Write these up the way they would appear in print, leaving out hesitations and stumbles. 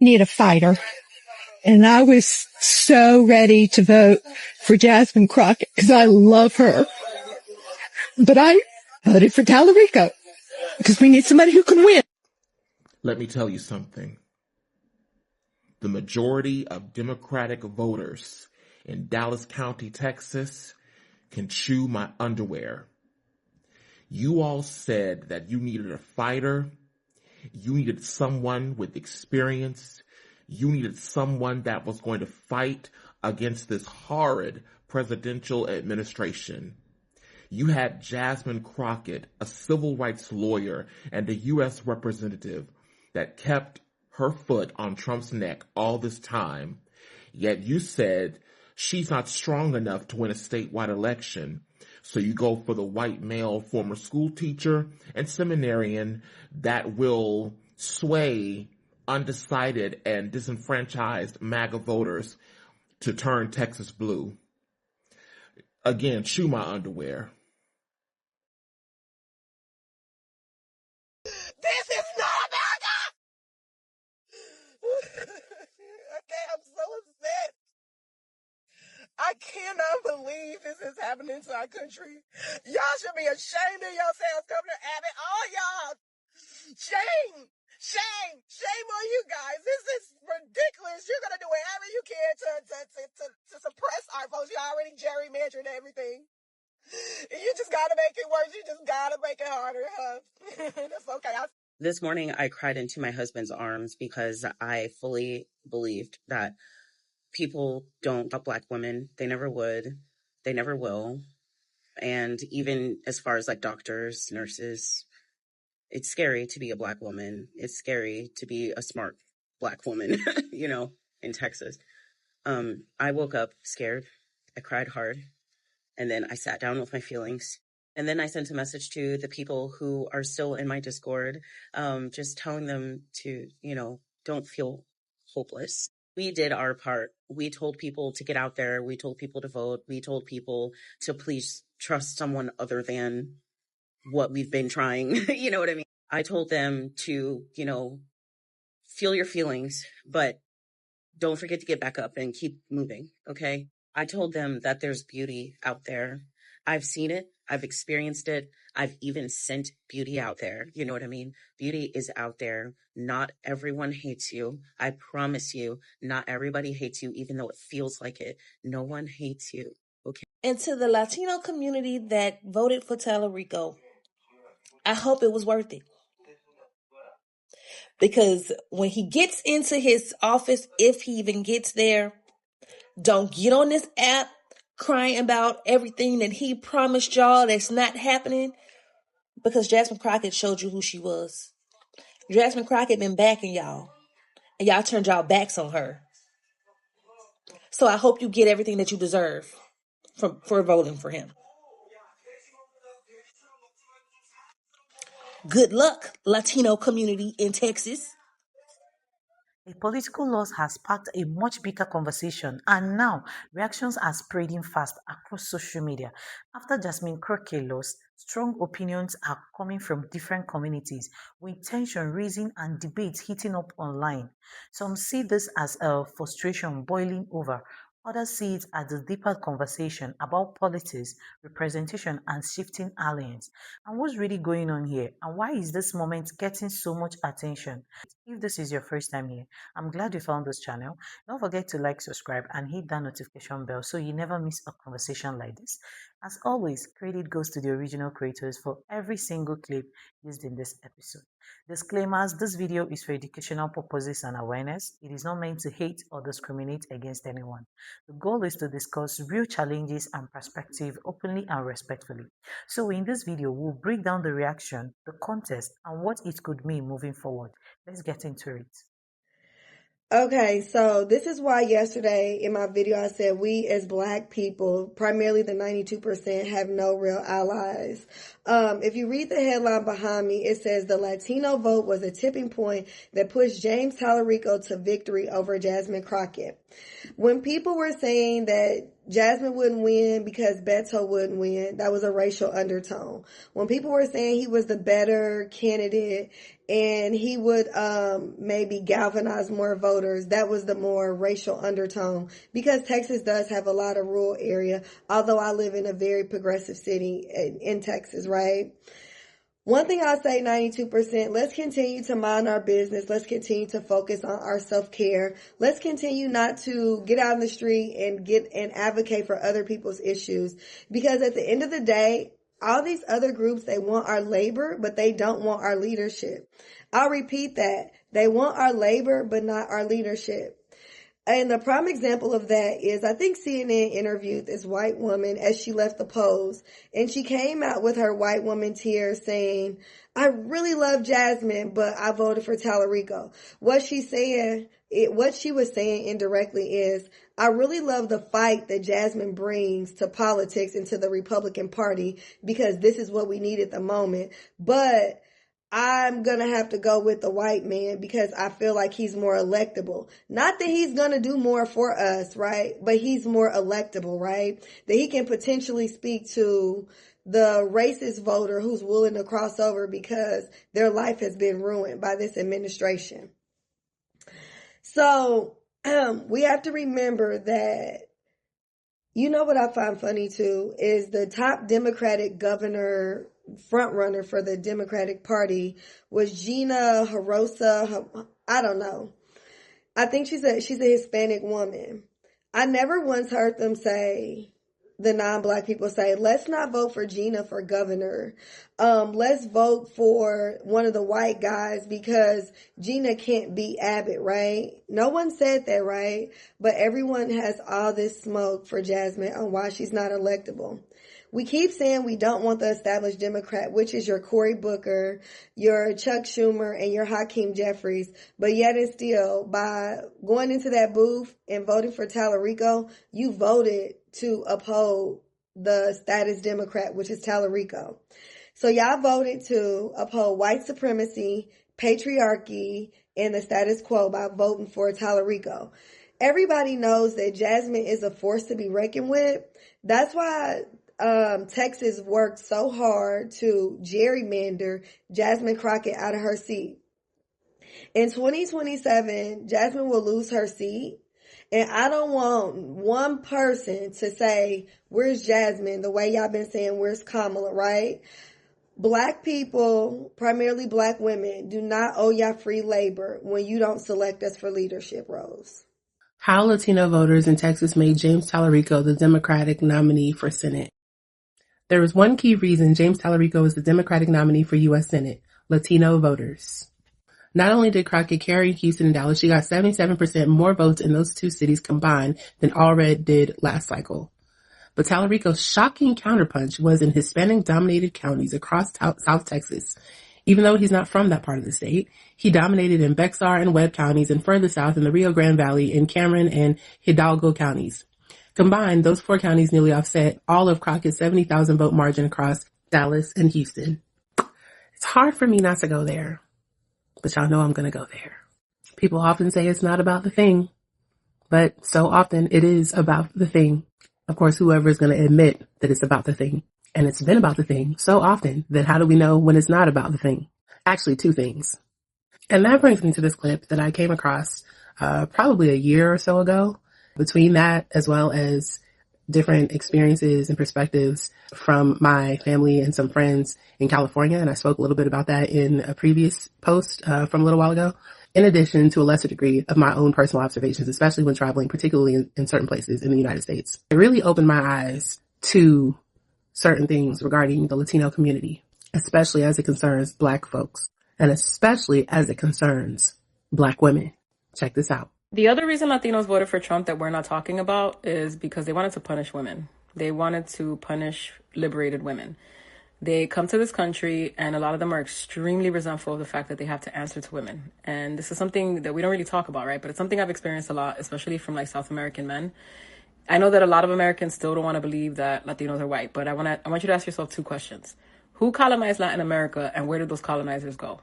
need a fighter. And I was so ready to vote for Jasmine Crockett because I love her. But I voted for Tallarico because we need somebody who can win. Let me tell you something. The majority of Democratic voters in Dallas County, Texas, can chew my underwear. You all said that you needed a fighter. You needed someone with experience. You needed someone that was going to fight against this horrid presidential administration. You had Jasmine Crockett, a civil rights lawyer and a U.S. representative that kept her foot on Trump's neck all this time. Yet you said she's not strong enough to win a statewide election. So you go for the white male former school teacher and seminarian that will sway undecided and disenfranchised MAGA voters to turn Texas blue. Again, chew my underwear. This is not America! Okay, I'm so upset. I cannot believe this is happening to our country. Y'all should be ashamed of yourselves, Governor Abbott. All y'all. Shame. Shame. Shame on you guys. This is ridiculous. You're going to do whatever you can to suppress our votes. You already gerrymandered everything. You just got to make it worse. You just got to make it harder, huh? That's okay. This morning, I cried into my husband's arms because I fully believed that people don't love Black women. They never would. They never will. And even as far as like doctors, nurses, it's scary to be a Black woman. It's scary to be a smart Black woman, in Texas. I woke up scared. I cried hard. And then I sat down with my feelings. And then I sent a message to the people who are still in my Discord, just telling them to, don't feel hopeless. We did our part. We told people to get out there. We told people to vote. We told people to please trust someone other than what we've been trying. You know what I mean? I told them to, feel your feelings, but don't forget to get back up and keep moving. Okay. I told them that there's beauty out there. I've seen it. I've experienced it. I've even sent beauty out there. You know what I mean? Beauty is out there. Not everyone hates you. I promise you, not everybody hates you, even though it feels like it. No one hates you. Okay. And to the Latino community that voted for Tallarico, I hope it was worth it. Because when he gets into his office, if he even gets there, don't get on this app crying about everything that he promised y'all that's not happening, because Jasmine Crockett showed you who she was. Jasmine Crockett been backing y'all, and y'all turned y'all backs on her. So I hope you get everything that you deserve for voting for him. Good luck, Latino community in Texas. A political loss has sparked a much bigger conversation, and now reactions are spreading fast across social media. After Jasmine Crockett lost, strong opinions are coming from different communities, with tension rising and debates heating up online. Some see this as a frustration boiling over. Others see it as a deeper conversation about politics, representation, and shifting alliance. And what's really going on here? And why is this moment getting so much attention? If this is your first time here, I'm glad you found this channel. Don't forget to like, subscribe, and hit that notification bell so you never miss a conversation like this. As always, credit goes to the original creators for every single clip used in this episode. Disclaimers: this video is for educational purposes and awareness. It is not meant to hate or discriminate against anyone. The goal is to discuss real challenges and perspective openly and respectfully. So in this video, we'll break down the reaction, the contest, and what it could mean moving forward. Let's get into it. Okay, so this is why yesterday in my video I said we as Black people, primarily the 92%, have no real allies. If you read the headline behind me, it says the Latino vote was a tipping point that pushed James Tallarico to victory over Jasmine Crockett. When people were saying that Jasmine wouldn't win because Beto wouldn't win. That was a racial undertone. When people were saying he was the better candidate and he would maybe galvanize more voters, that was the more racial undertone, because Texas does have a lot of rural area, although I live in a very progressive city in Texas, right? One thing I'll say, 92%, let's continue to mind our business. Let's continue to focus on our self-care. Let's continue not to get out in the street and advocate for other people's issues. Because at the end of the day, all these other groups, they want our labor, but they don't want our leadership. I'll repeat that. They want our labor, but not our leadership. And the prime example of that is, I think CNN interviewed this white woman as she left the polls, and she came out with her white woman tears saying, I really love Jasmine, but I voted for Tallarico. What she was saying indirectly is, I really love the fight that Jasmine brings to politics and to the Republican Party, because this is what we need at the moment. But I'm going to have to go with the white man because I feel like he's more electable. Not that he's going to do more for us, right? But he's more electable, right? That he can potentially speak to the racist voter who's willing to cross over because their life has been ruined by this administration. So we have to remember that, you know what I find funny too, is the top Democratic governor frontrunner for the Democratic Party was Gina Harosa. I don't know. I think she's a Hispanic woman. I never once heard them say, the non-black people say, let's not vote for Gina for governor. Let's vote for one of the white guys because Gina can't beat Abbott, right? No one said that, right? But everyone has all this smoke for Jasmine on why she's not electable. We keep saying we don't want the established Democrat, which is your Cory Booker, your Chuck Schumer, and your Hakeem Jeffries. But yet and still, by going into that booth and voting for Tallarico, you voted to uphold the status Democrat, which is Tallarico. So y'all voted to uphold white supremacy, patriarchy, and the status quo by voting for Tallarico. Everybody knows that Jasmine is a force to be reckoned with. That's why Texas worked so hard to gerrymander Jasmine Crockett out of her seat. In 2027, Jasmine will lose her seat. And I don't want one person to say, where's Jasmine? The way y'all been saying, where's Kamala, right? Black people, primarily black women, do not owe y'all free labor when you don't select us for leadership roles. How Latino voters in Texas made James Tallarico the Democratic nominee for Senate. There is one key reason James Tallarico is the Democratic nominee for U.S. Senate: Latino voters. Not only did Crockett carry Houston and Dallas, she got 77% more votes in those two cities combined than Allred did last cycle. But Tallarico's shocking counterpunch was in Hispanic-dominated counties across South Texas. Even though he's not from that part of the state, he dominated in Bexar and Webb counties and further south in the Rio Grande Valley in Cameron and Hidalgo counties. Combined, those four counties nearly offset all of Crockett's 70,000 vote margin across Dallas and Houston. It's hard for me not to go there, but y'all know I'm going to go there. People often say it's not about the thing, but so often it is about the thing. Of course, whoever is going to admit that it's about the thing. And it's been about the thing so often that how do we know when it's not about the thing? Actually, two things. And that brings me to this clip that I came across probably a year or so ago. Between that, as well as different experiences and perspectives from my family and some friends in California. And I spoke a little bit about that in a previous post from a little while ago. In addition to a lesser degree of my own personal observations, especially when traveling, particularly in certain places in the United States. It really opened my eyes to certain things regarding the Latino community, especially as it concerns Black folks, and especially as it concerns Black women. Check this out. The other reason Latinos voted for Trump that we're not talking about is because they wanted to punish women. They wanted to punish liberated women. They come to this country and a lot of them are extremely resentful of the fact that they have to answer to women. And this is something that we don't really talk about, right? But it's something I've experienced a lot, especially from like South American men. I know that a lot of Americans still don't want to believe that Latinos are white, but I want you to ask yourself two questions. Who colonized Latin America and where did those colonizers go?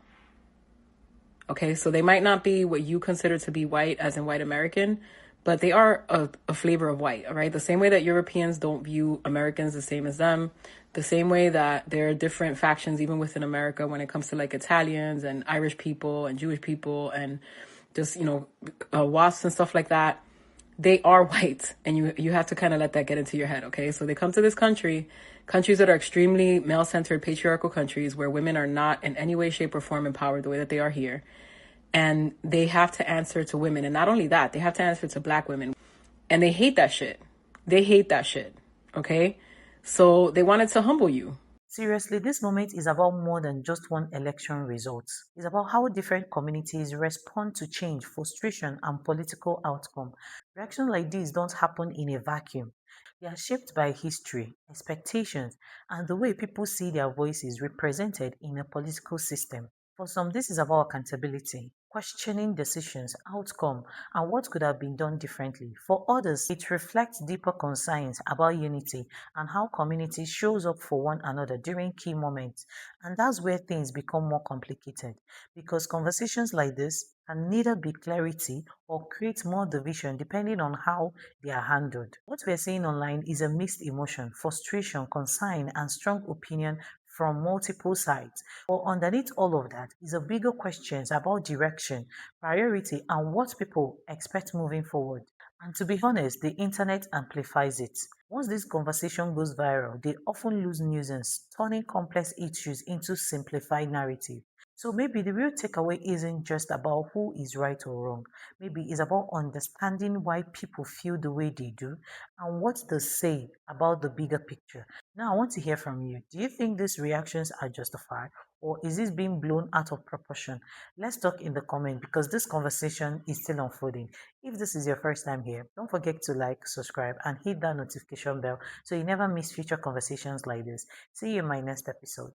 Okay, so they might not be what you consider to be white, as in white American, but they are a flavor of white, all right? The same way that Europeans don't view Americans the same as them, the same way that there are different factions even within America when it comes to like Italians and Irish people and Jewish people and just, WASPs and stuff like that. They are white, and you have to kind of let that get into your head, okay? So they come to this countries that are extremely male-centered patriarchal countries where women are not in any way, shape, or form empowered the way that they are here. And they have to answer to women. And not only that, they have to answer to black women. And they hate that shit. They hate that shit, okay? So they wanted to humble you. Seriously, this moment is about more than just one election result. It's about how different communities respond to change, frustration, and political outcome. Reactions like these don't happen in a vacuum. They are shaped by history, expectations, and the way people see their voices represented in a political system. For some, this is about accountability, questioning decisions, outcome, and what could have been done differently. For others, it reflects deeper concerns about unity and how community shows up for one another during key moments. And that's where things become more complicated because conversations like this can neither be clarity or create more division depending on how they are handled. What we're seeing online is a mixed emotion, frustration, concern, and strong opinion from multiple sides. But underneath all of that is a bigger questions about direction, priority, and what people expect moving forward. And to be honest, the internet amplifies it. Once this conversation goes viral, they often lose nuisance, turning complex issues into simplified narrative. So maybe the real takeaway isn't just about who is right or wrong. Maybe it's about understanding why people feel the way they do and what they say about the bigger picture. Now, I want to hear from you. Do you think these reactions are justified or is this being blown out of proportion? Let's talk in the comment because this conversation is still unfolding. If this is your first time here, don't forget to like, subscribe, and hit that notification bell so you never miss future conversations like this. See you in my next episode.